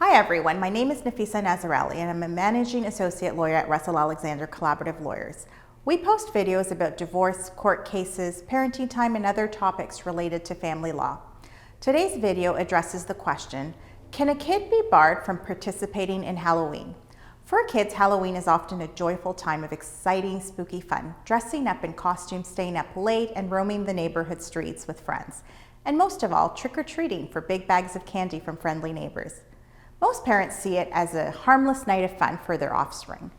Hi everyone, my name is Nafisa Nazarelli and I'm a Managing Associate Lawyer at Russell Alexander Collaborative Lawyers. We post videos about divorce, court cases, parenting time, and other topics related to family law. Today's video addresses the question, can a kid be barred from participating in Halloween? For kids, Halloween is often a joyful time of exciting, spooky fun, dressing up in costumes, staying up late, and roaming the neighborhood streets with friends. And most of all, trick-or-treating for big bags of candy from friendly neighbors. Most parents see it as a harmless night of fun for their offspring.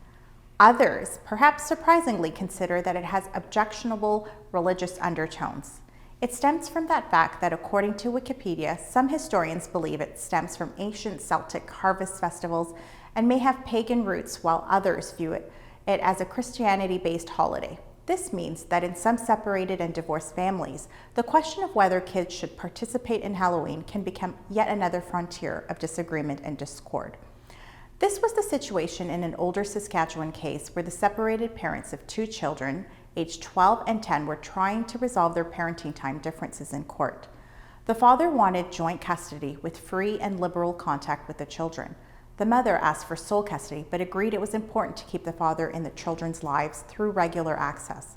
Others, perhaps surprisingly, consider that it has objectionable religious undertones. It stems from that fact that, according to Wikipedia, some historians believe it stems from ancient Celtic harvest festivals and may have pagan roots, while others view it as a Christianity-based holiday. This means that in some separated and divorced families, the question of whether kids should participate in Halloween can become yet another frontier of disagreement and discord. This was the situation in an older Saskatchewan case where the separated parents of two children, aged 12 and 10, were trying to resolve their parenting time differences in court. The father wanted joint custody with free and liberal contact with the children. The mother asked for sole custody, but agreed it was important to keep the father in the children's lives through regular access.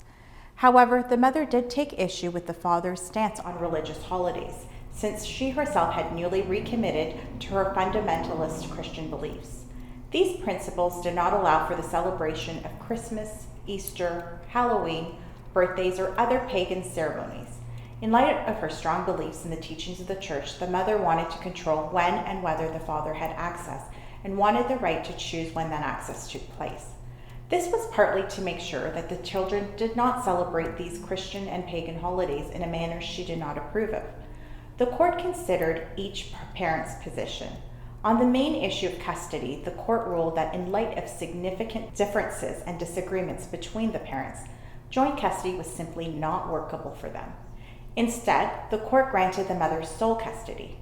However, the mother did take issue with the father's stance on religious holidays, since she herself had newly recommitted to her fundamentalist Christian beliefs. These principles did not allow for the celebration of Christmas, Easter, Halloween, birthdays, or other pagan ceremonies. In light of her strong beliefs in the teachings of the church, the mother wanted to control when and whether the father had access, and wanted the right to choose when that access took place. This was partly to make sure that the children did not celebrate these Christian and pagan holidays in a manner she did not approve of. The court considered each parent's position. On the main issue of custody, the court ruled that in light of significant differences and disagreements between the parents, joint custody was simply not workable for them. Instead, the court granted the mother sole custody.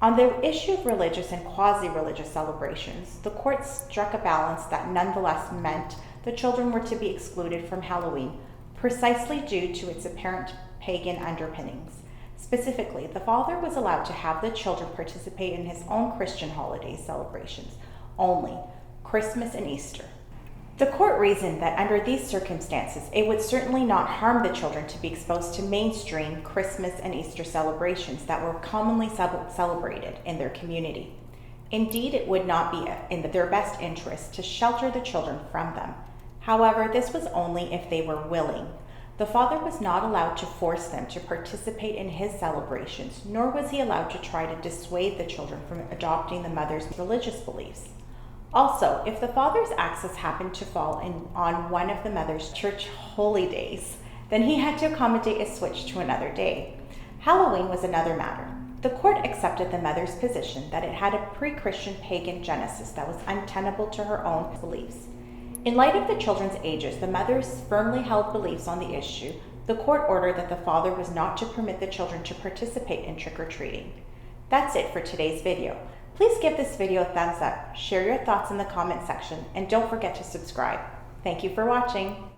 On the issue of religious and quasi-religious celebrations, the court struck a balance that nonetheless meant the children were to be excluded from Halloween, precisely due to its apparent pagan underpinnings. Specifically, the father was allowed to have the children participate in his own Christian holiday celebrations, only Christmas and Easter. The court reasoned that under these circumstances, it would certainly not harm the children to be exposed to mainstream Christmas and Easter celebrations that were commonly celebrated in their community. Indeed, it would not be in their best interest to shelter the children from them. However, this was only if they were willing. The father was not allowed to force them to participate in his celebrations, nor was he allowed to try to dissuade the children from adopting the mother's religious beliefs. Also, if the father's access happened to fall on one of the mother's church holy days, then he had to accommodate a switch to another day. Halloween was another matter. The court accepted the mother's position that it had a pre-Christian pagan genesis that was untenable to her own beliefs. In light of the children's ages, the mother's firmly held beliefs on the issue, the court ordered that the father was not to permit the children to participate in trick-or-treating. That's it for today's video. Please give this video a thumbs up, share your thoughts in the comment section, and don't forget to subscribe. Thank you for watching.